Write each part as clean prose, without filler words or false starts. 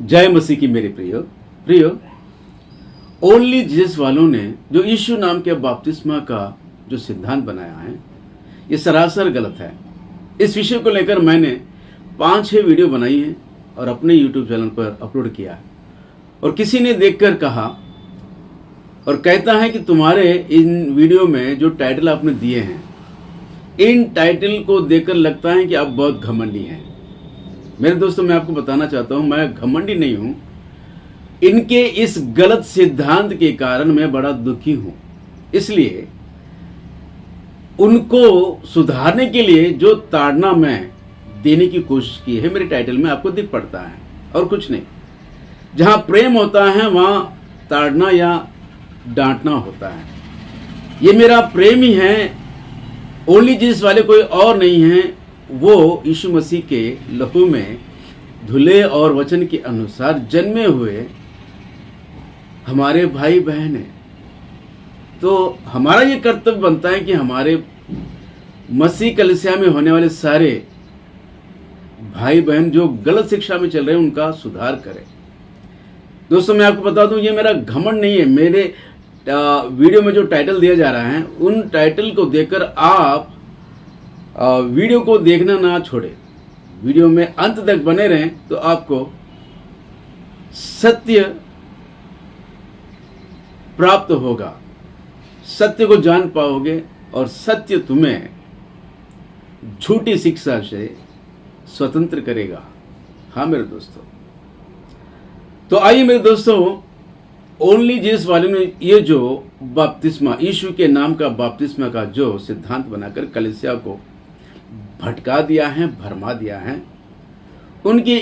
जय मसीह की मेरे प्रियो ओनली जीसस वालों ने जो यीशु नाम के बपतिस्मा का जो सिद्धांत बनाया है ये सरासर गलत है। इस विषय को लेकर मैंने 5-6 वीडियो बनाई है और अपने YouTube चैनल पर अपलोड किया है। और किसी ने देखकर कहा और कहता है कि तुम्हारे इन वीडियो में जो टाइटल आपने दिए हैं, इन टाइटल को देखकर लगता है कि आप बहुत घमंडी हैं। मेरे दोस्तों, मैं आपको बताना चाहता हूं, मैं घमंडी नहीं हूं। इनके इस गलत सिद्धांत के कारण मैं बड़ा दुखी हूं। इसलिए उनको सुधारने के लिए जो ताड़ना मैं देने की कोशिश की है मेरे टाइटल में आपको दिख पड़ता है और कुछ नहीं। जहां प्रेम होता है वहां ताड़ना या डांटना होता है। ये मेरा प्रेम ही है, ओनली जीसस वाले कोई और नहीं है। वो यीशु मसीह के लहू में धुले और वचन के अनुसार जन्मे हुए हमारे भाई बहन हैं। तो हमारा ये कर्तव्य बनता है कि हमारे मसीह कलीसिया में होने वाले सारे भाई बहन जो गलत शिक्षा में चल रहे हैं उनका सुधार करें। दोस्तों, मैं आपको बता दूं, ये मेरा घमंड नहीं है। मेरे वीडियो में जो टाइटल दिया जा रहा है उन टाइटल को देखकर आप वीडियो को देखना ना छोड़े, वीडियो में अंत तक बने रहें तो आपको सत्य प्राप्त होगा, सत्य को जान पाओगे और सत्य तुम्हें झूठी शिक्षा से स्वतंत्र करेगा। हाँ मेरे दोस्तों, तो आइए मेरे दोस्तों, ओनली जीसस वाले ने ये जो बपतिस्मा, यीशु के नाम का बपतिस्मा का जो सिद्धांत बनाकर कलीसिया को भटका दिया है, भरमा दिया है, उनकी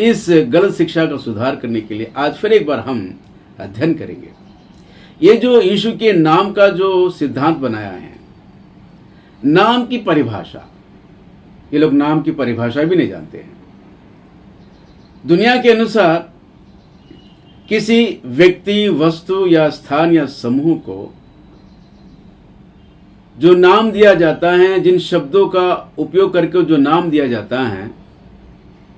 इस गलत शिक्षा का सुधार करने के लिए आज फिर एक बार हम अध्ययन करेंगे। ये जो यीशु के नाम का जो सिद्धांत बनाया है, नाम की परिभाषा, ये लोग नाम की परिभाषा भी नहीं जानते हैं। दुनिया के अनुसार किसी व्यक्ति, वस्तु या स्थान या समूह को जो नाम दिया जाता है, जिन शब्दों का उपयोग करके जो नाम दिया जाता है,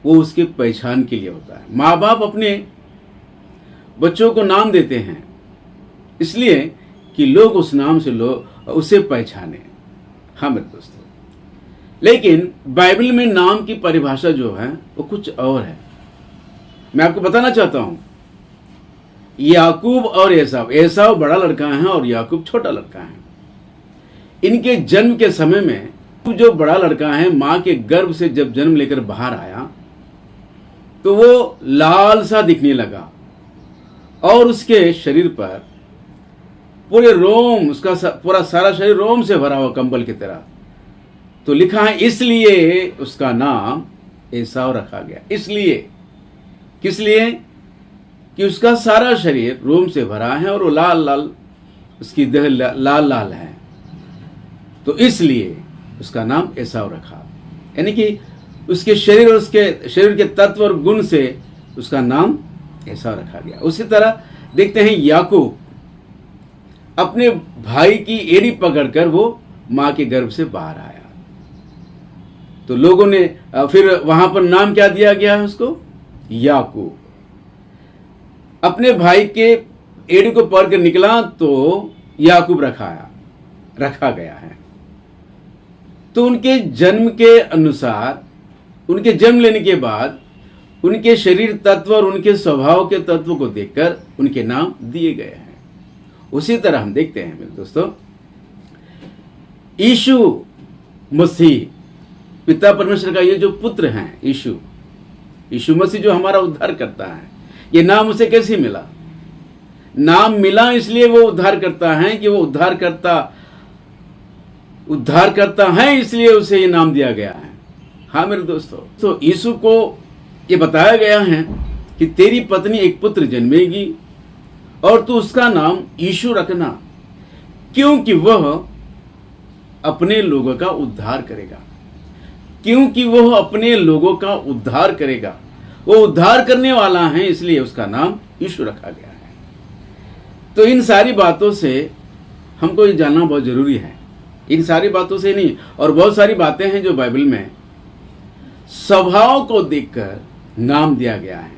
वो उसकी पहचान के लिए होता है। माँ बाप अपने बच्चों को नाम देते हैं इसलिए कि लोग उस नाम से उसे पहचाने। हाँ मेरे दोस्तों, लेकिन बाइबल में नाम की परिभाषा जो है वो कुछ और है। मैं आपको बताना चाहता हूं, याकूब और एसाव बड़ा लड़का है और याकूब छोटा लड़का है। इनके जन्म के समय में जो बड़ा लड़का है मां के गर्भ से जब जन्म लेकर बाहर आया तो वो लाल सा दिखने लगा और उसके शरीर पर पूरे रोम, उसका पूरा सारा शरीर रोम से भरा हुआ कंबल की तरह। तो लिखा है इसलिए उसका नाम एसाव रखा गया। इसलिए, किस लिए? कि उसका सारा शरीर रोम से भरा है और वो लाल लाल, उसकी देह लाल लाल है, तो इसलिए उसका नाम एसाव रखा। यानी कि उसके शरीर और उसके शरीर के तत्व और गुण से उसका नाम एसाव रखा गया। उसी तरह देखते हैं याकूब अपने भाई की एड़ी पकड़कर वो मां के गर्भ से बाहर आया, तो लोगों ने फिर वहां पर नाम क्या दिया गया है उसको? याकूब। अपने भाई के एड़ी को पकड़ कर निकला तो याकूब रखा गया है। तो उनके जन्म के अनुसार, उनके जन्म लेने के बाद उनके शरीर तत्व और उनके स्वभाव के तत्व को देखकर उनके नाम दिए गए हैं। उसी तरह हम देखते हैं मेरे दोस्तों, यीशु मसीह, पिता परमेश्वर का ये जो पुत्र हैं, यीशु मसीह जो हमारा उद्धार करता है, ये नाम उसे कैसे मिला? नाम मिला इसलिए वो उद्धार करता है कि वो उद्धार करता है, इसलिए उसे ये नाम दिया गया है। हाँ मेरे दोस्तों, तो यीशु को ये बताया गया है कि तेरी पत्नी एक पुत्र जन्मेगी और तू उसका नाम यीशु रखना, क्योंकि वह अपने लोगों का उद्धार करेगा। क्योंकि वह अपने लोगों का उद्धार करेगा, वो उद्धार करने वाला है, इसलिए उसका नाम यीशु रखा गया है। तो इन सारी बातों से हमको ये जानना बहुत जरूरी है। इन सारी बातों से नहीं, और बहुत सारी बातें हैं जो बाइबल में स्वभाव को देखकर नाम दिया गया है।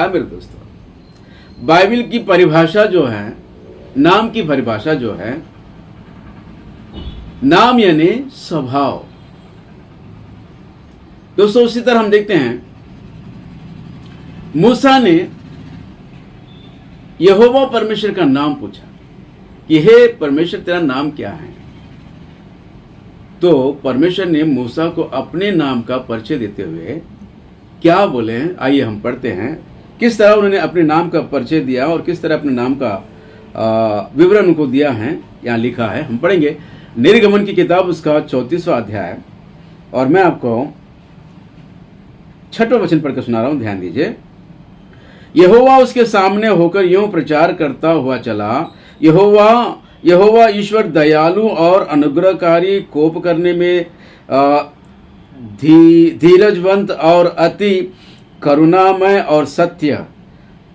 हाँ मेरे दोस्तों, बाइबल की परिभाषा जो है, नाम की परिभाषा जो है, नाम यानी स्वभाव। दोस्तों उसी तरह हम देखते हैं मूसा ने यहोवा परमेश्वर का नाम पूछा कि हे परमेश्वर तेरा नाम क्या है। तो परमेश्वर ने मूसा को अपने नाम का परिचय देते हुए क्या बोले हैं, आइए हम पढ़ते हैं किस तरह उन्होंने अपने नाम का परिचय दिया और किस तरह अपने नाम का विवरण उनको दिया है। यहाँ लिखा है, हम पढ़ेंगे निर्गमन की किताब उसका 34वां अध्याय, और मैं आपको 6वां वचन पढ़कर सुना रहा हूं, ध्यान दीजिए। यहोवा उसके सामने होकर यूं प्रचार करता हुआ चला, यहोवा ईश्वर दयालु और अनुग्रहकारी, कोप करने में धीरजवंत और अति करुणामय और सत्य,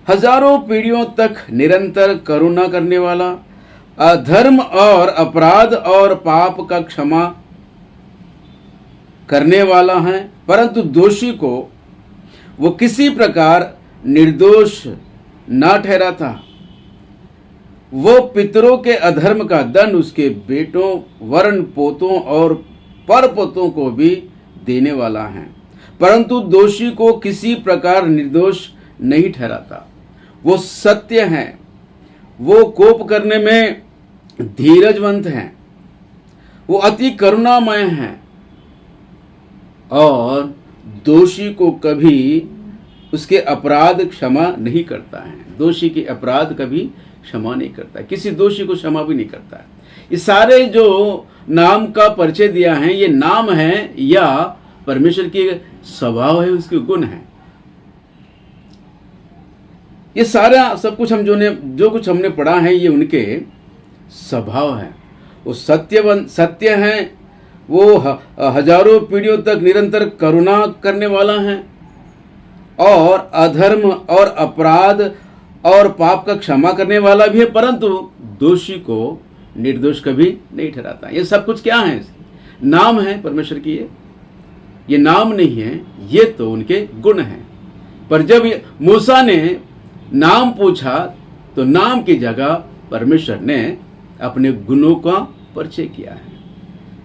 हजारों पीढ़ियों तक निरंतर करुणा करने वाला, अधर्म और अपराध और पाप का क्षमा करने वाला है, परंतु दोषी को वो किसी प्रकार निर्दोष न ठहराता। वो पितरों के अधर्म का दंड उसके बेटों, वर्ण पोतों और परपोतों को भी देने वाला है, परंतु दोषी को किसी प्रकार निर्दोष नहीं ठहराता। वो सत्य है, वो कोप करने में धीरजवंत हैं, वो अति करुणामय हैं और दोषी को कभी उसके अपराध क्षमा नहीं करता है। दोषी के अपराध कभी क्षमा नहीं करता, किसी दोषी को क्षमा भी नहीं करता है। ये सारे जो नाम का परिचय दिया है, ये नाम है या परमेश्वर के स्वभाव है, उसके गुण है। ये सारा सब कुछ हम जो कुछ हमने पढ़ा है, ये उनके स्वभाव है। वो सत्य है, वो हजारों पीढ़ियों तक निरंतर करुणा करने वाला है और अधर्म और अपराध और पाप का क्षमा करने वाला भी है, परंतु दोषी को निर्दोष कभी नहीं ठहराता। ये सब कुछ क्या है? नाम है परमेश्वर की। ये नाम नहीं है, ये तो उनके गुण हैं। पर जब मूसा ने नाम पूछा तो नाम की जगह परमेश्वर ने अपने गुणों का परिचय किया है।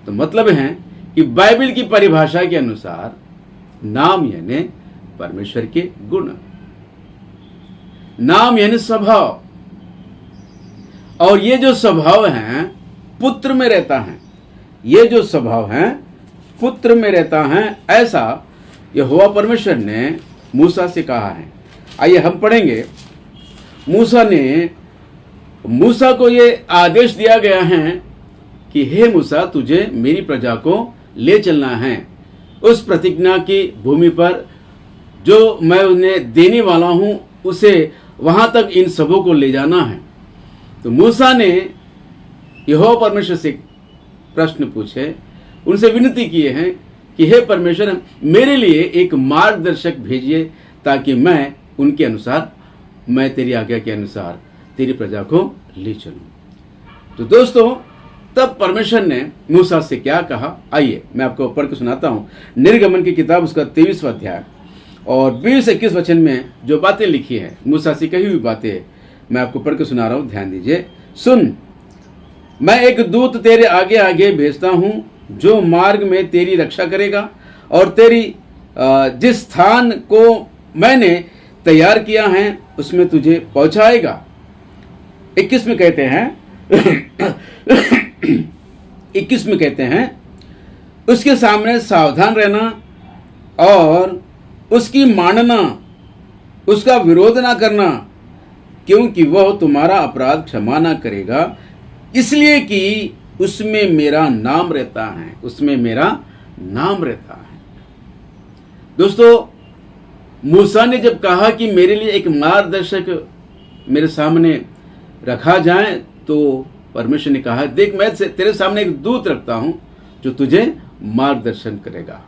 तो मतलब है कि बाइबल की परिभाषा के अनुसार नाम यानी परमेश्वर के गुण, नाम यानी स्वभाव, और ये जो स्वभाव है पुत्र में रहता है। ये जो स्वभाव है पुत्र में रहता है, ऐसा यहोवा परमेश्वर ने मूसा से कहा है। आइए हम पढ़ेंगे। मूसा को ये आदेश दिया गया है कि हे मूसा, तुझे मेरी प्रजा को ले चलना है उस प्रतिज्ञा की भूमि पर जो मैं उन्हें देने वाला हूं, उसे वहां तक इन सबों को ले जाना है। तो मूसा ने यहोवा परमेश्वर से प्रश्न पूछे, उनसे विनती किए हैं कि हे परमेश्वर, मेरे लिए एक मार्गदर्शक भेजिए ताकि मैं उनके अनुसार, मैं तेरी आज्ञा के अनुसार तेरी प्रजा को ले चलूं। तो दोस्तों, तब परमेश्वर ने मूसा से क्या कहा, आइए मैं आपको पढ़ के सुनाता हूं। निर्गमन की किताब उसका 23वां अध्याय और 20-21 वचन में जो बातें लिखी है, मूसा से कही हुई बातें मैं आपको पढ़ के सुना रहा हूं, ध्यान दीजिए। सुन, मैं एक दूत तेरे आगे आगे भेजता हूं जो मार्ग में तेरी रक्षा करेगा और तेरी जिस स्थान को मैंने तैयार किया है उसमें तुझे पहुंचाएगा। 21 में कहते हैं उसके सामने सावधान रहना और उसकी मानना, उसका विरोध ना करना, क्योंकि वह तुम्हारा अपराध क्षमा ना करेगा, इसलिए कि उसमें मेरा नाम रहता है। उसमें मेरा नाम रहता है। दोस्तों, मूसा ने जब कहा कि मेरे लिए एक मार्गदर्शक मेरे सामने रखा जाए, तो परमेश्वर ने कहा, देख मैं तेरे सामने एक दूत रखता हूं जो तुझे मार्गदर्शन करेगा।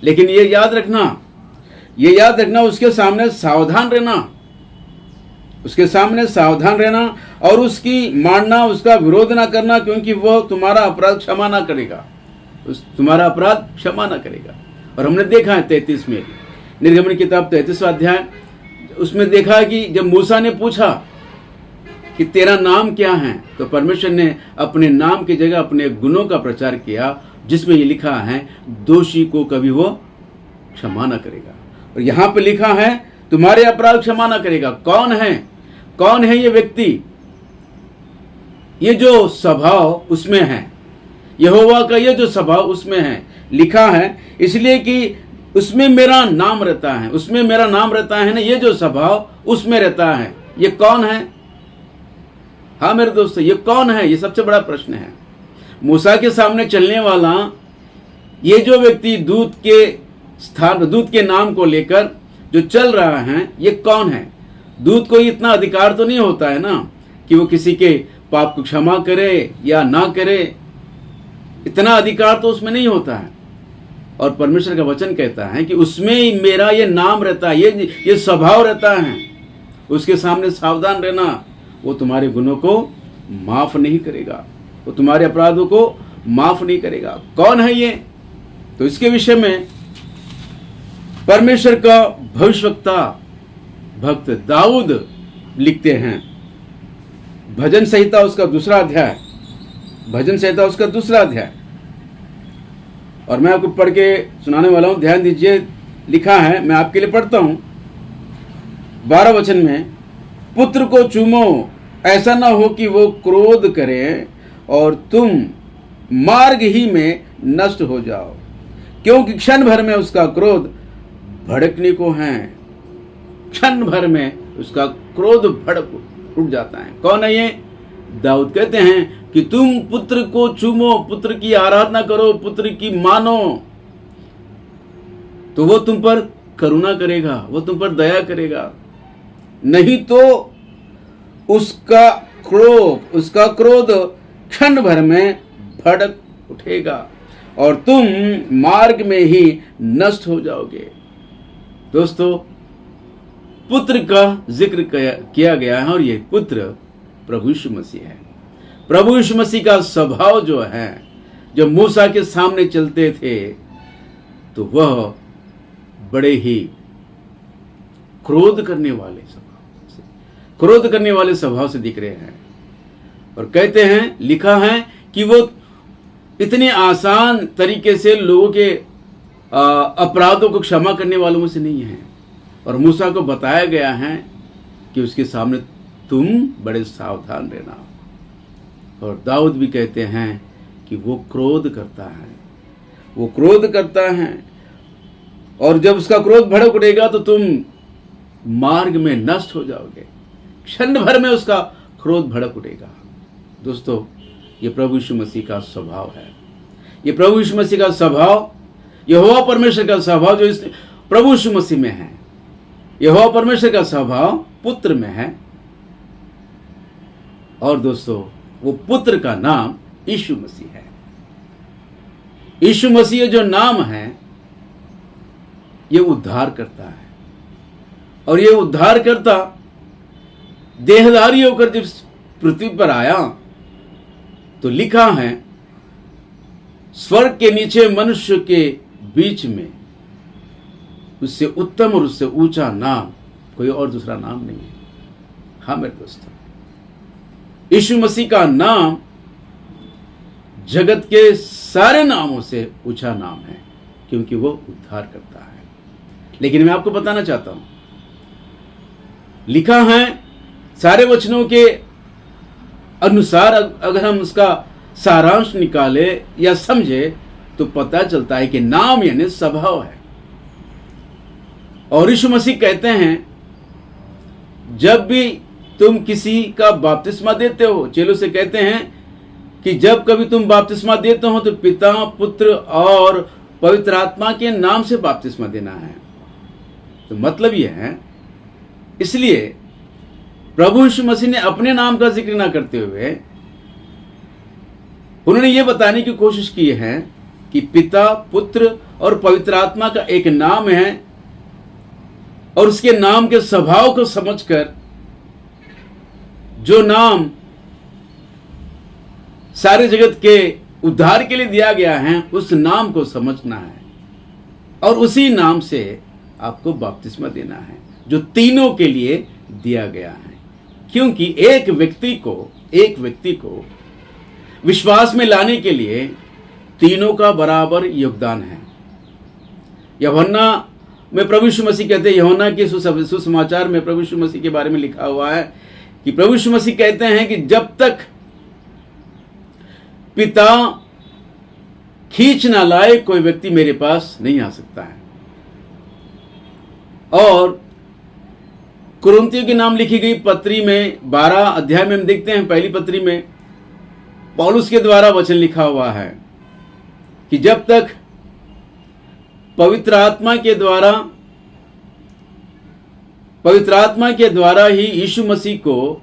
लेकिन ये याद रखना उसके सामने सावधान रहना, उसके सामने सावधान रहना और उसकी मानना, उसका विरोध ना करना, क्योंकि वह तुम्हारा अपराध क्षमा ना करेगा, तुम्हारा अपराध क्षमा ना करेगा। और हमने देखा है 33 में, निर्गमन किताब 33वां अध्याय उसमें देखा कि जब मूसा ने पूछा कि तेरा नाम क्या है, तो परमेश्वर ने अपने नाम की जगह अपने गुणों का प्रचार किया, जिसमें ये लिखा है दोषी को कभी वो क्षमा न करेगा। और यहां पे लिखा है तुम्हारे अपराध क्षमा न करेगा। कौन है ये व्यक्ति? ये जो स्वभाव उसमें है, यहोवा का ये जो स्वभाव उसमें है, लिखा है इसलिए कि उसमें मेरा नाम रहता है, उसमें मेरा नाम रहता है ना, ये जो स्वभाव उसमें रहता है। ये कौन है? हाँ मेरे दोस्तों, ये कौन है? ये सबसे बड़ा प्रश्न है। मूसा के सामने चलने वाला ये जो व्यक्ति दूत के नाम को लेकर जो चल रहा है, ये कौन है? दूत को इतना अधिकार तो नहीं होता है ना कि वो किसी के पाप को क्षमा करे या ना करे, इतना अधिकार तो उसमें नहीं होता है। और परमेश्वर का वचन कहता है कि उसमें मेरा ये नाम रहता है, ये स्वभाव रहता है। उसके सामने सावधान रहना, वो तुम्हारे गुनों को माफ नहीं करेगा, वो तुम्हारे अपराधों को माफ नहीं करेगा। कौन है ये? तो इसके विषय में परमेश्वर का भविष्यवक्ता भक्त दाऊद लिखते हैं। भजन संहिता उसका दूसरा अध्याय, और मैं आपको पढ़ के सुनाने वाला हूं, ध्यान दीजिए। लिखा है, मैं आपके लिए पढ़ता हूं 12 वचन में, पुत्र को चूमो, ऐसा ना हो कि वो क्रोध करे और तुम मार्ग ही में नष्ट हो जाओ, क्योंकि क्षण भर में उसका क्रोध भड़कने को है। क्षण भर में उसका क्रोध भड़क उठ जाता है। कौन है ये? दाऊद कहते हैं कि तुम पुत्र को चूमो, पुत्र की आराधना करो, पुत्र की मानो, तो वो तुम पर करुणा करेगा, वो तुम पर दया करेगा। नहीं तो उसका क्रोध क्षण भर में भड़क उठेगा और तुम मार्ग में ही नष्ट हो जाओगे। दोस्तों, पुत्र का जिक्र किया गया है और ये पुत्र प्रभु यीशु मसीह है। प्रभु यीशु मसीह का स्वभाव जो है, जब मूसा के सामने चलते थे तो वह बड़े ही क्रोध करने वाले स्वभाव से दिख रहे हैं। और कहते हैं, लिखा है कि वो इतने आसान तरीके से लोगों के अपराधों को क्षमा करने वालों में से नहीं है। और मूसा को बताया गया है कि उसके सामने तुम बड़े सावधान रहना। और दाऊद भी कहते हैं कि वो क्रोध करता है, और जब उसका क्रोध भड़क उठेगा तो तुम मार्ग में नष्ट हो जाओगे। क्षण भर में उसका क्रोध भड़क उठेगा। दोस्तों, ये प्रभु यीशु मसीह का स्वभाव है। ये प्रभु यीशु मसीह का स्वभाव, यहोवा परमेश्वर का स्वभाव जो इस प्रभु यीशु मसीह में है। यहोवा परमेश्वर का स्वभाव पुत्र में है। और दोस्तों, वो पुत्र का नाम यीशु मसीह है। यीशु मसीह जो नाम है, ये उद्धार करता है। और ये उद्धार करता देहधारी होकर जब पृथ्वी पर आया तो लिखा है, स्वर्ग के नीचे मनुष्य के बीच में उससे उत्तम और उससे ऊंचा नाम कोई और दूसरा नाम नहीं है। हाँ मेरे दोस्तों, यीशु मसीह का नाम जगत के सारे नामों से ऊंचा नाम है, क्योंकि वो उद्धार करता है। लेकिन मैं आपको बताना चाहता हूं, लिखा है सारे वचनों के अनुसार अगर हम उसका सारांश निकाले या समझे तो पता चलता है कि नाम यानी स्वभाव है। और यीशु मसीह कहते हैं, जब भी तुम किसी का बपतिस्मा देते हो, चेलों से कहते हैं कि जब कभी तुम बपतिस्मा देते हो तो पिता, पुत्र और पवित्र आत्मा के नाम से बपतिस्मा देना है। तो मतलब यह है, इसलिए प्रभु यीशु मसीह ने अपने नाम का जिक्र ना करते हुए उन्होंने ये बताने की कोशिश की है कि पिता, पुत्र और पवित्र आत्मा का एक नाम है, और उसके नाम के स्वभाव को समझकर जो नाम सारे जगत के उद्धार के लिए दिया गया है, उस नाम को समझना है और उसी नाम से आपको बपतिस्मा देना है। जो तीनों के लिए दिया गया है, क्योंकि एक व्यक्ति को विश्वास में लाने के लिए तीनों का बराबर योगदान है। यूहन्ना में प्रभु यीशु मसीह कहते हैं, यूहन्ना के सुसमाचार में प्रभु यीशु मसीह के बारे में लिखा हुआ है कि प्रभु यीशु मसीह कहते हैं कि जब तक पिता खींच ना लाए कोई व्यक्ति मेरे पास नहीं आ सकता है। और कुरिन्थियों के नाम लिखी गई पत्री में 12 अध्याय में हम देखते हैं, पहली पत्री में पौलुस के द्वारा वचन लिखा हुआ है कि जब तक पवित्र आत्मा के द्वारा ही यीशु मसीह को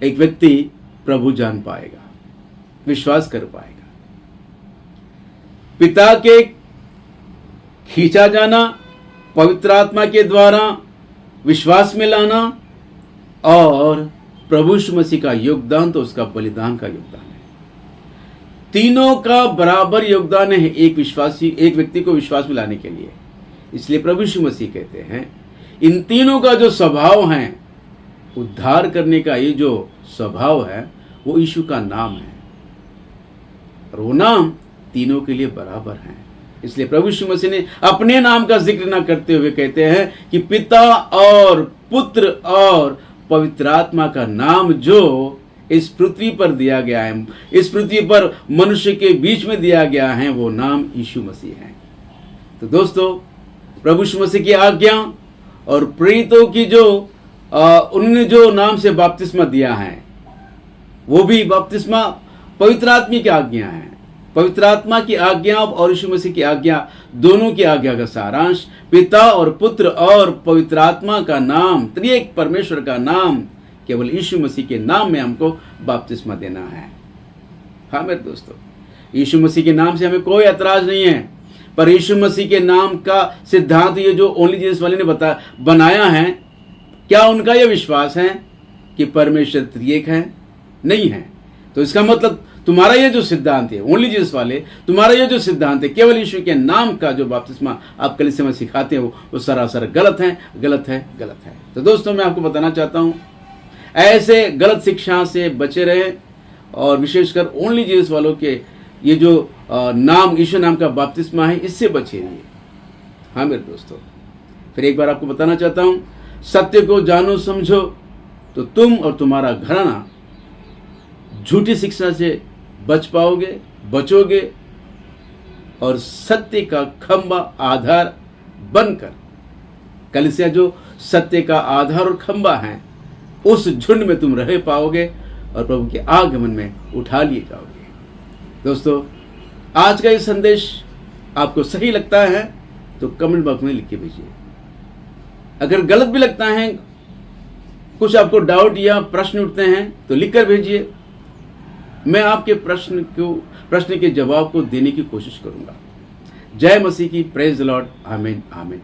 एक व्यक्ति प्रभु जान पाएगा, विश्वास कर पाएगा। पिता के खींचा जाना, पवित्र आत्मा के द्वारा विश्वास में लाना और प्रभु यीशु मसीह का योगदान तो उसका बलिदान का योगदान है। तीनों का बराबर योगदान है एक व्यक्ति को विश्वास में लाने के लिए। इसलिए प्रभु यीशु मसीह कहते हैं इन तीनों का जो स्वभाव है, उद्धार करने का ये जो स्वभाव है, वो यीशु का नाम है और वो नाम तीनों के लिए बराबर है। इसलिए प्रभु यीशु मसीह ने अपने नाम का जिक्र न करते हुए कहते हैं कि पिता और पुत्र और पवित्र आत्मा का नाम जो इस पृथ्वी पर दिया गया है, इस पृथ्वी पर मनुष्य के बीच में दिया गया है, वो नाम यीशु मसीह है। तो दोस्तों, प्रभु यीशु मसीह की आज्ञा और प्रेरितों की जो उन्होंने जो नाम से बपतिस्मा दिया है, वो भी बपतिस्मा पवित्र आत्मा की आज्ञा है। पवित्र आत्मा की आज्ञा और यीशु मसीह की आज्ञा, दोनों की आज्ञा का सारांश पिता और पुत्र और पवित्र आत्मा का नाम, त्रिएक परमेश्वर का नाम, केवल यीशु मसीह के नाम में हमको बपतिस्मा देना है। हाँ मेरे दोस्तों, यीशु मसीह के नाम से हमें कोई ऐतराज नहीं है, पर यीशु मसीह के नाम का सिद्धांत ये जो ओनली जीसस वाले ने बनाया है, क्या उनका यह विश्वास है कि परमेश्वर त्रिएक है? नहीं है। तो इसका मतलब तुम्हारा ये जो सिद्धांत है, ओनली जीसस वाले, तुम्हारा ये जो सिद्धांत है केवल यीशु के नाम का जो बपतिस्मा आप कलीसिया में सिखाते हो, वो सरासर गलत है, गलत है, गलत है। तो दोस्तों, मैं आपको बताना चाहता हूँ, ऐसे गलत शिक्षा से बचे रहे और विशेषकर ओनली जीसस वालों के ये जो नाम, यीशु नाम का बपतिस्मा है, इससे बचे रहिए। हाँ मेरे दोस्तों, फिर एक बार आपको बताना चाहता हूँ, सत्य को जानो समझो तो तुम और तुम्हारा घराना झूठी शिक्षा से बच पाओगे, बचोगे और सत्य का खंभा आधार बनकर, कलीसिया जो सत्य का आधार और खंभा है, उस झुंड में तुम रह पाओगे और प्रभु के आगमन में उठा लिए जाओगे। दोस्तों, आज का ये संदेश आपको सही लगता है तो कमेंट बॉक्स में लिख के भेजिए। अगर गलत भी लगता है, कुछ आपको डाउट या प्रश्न उठते हैं तो लिखकर भेजिए। मैं आपके प्रश्न के जवाब को देने की कोशिश करूंगा। जय मसीह की, प्रेज द लॉर्ड, आमीन आमीन।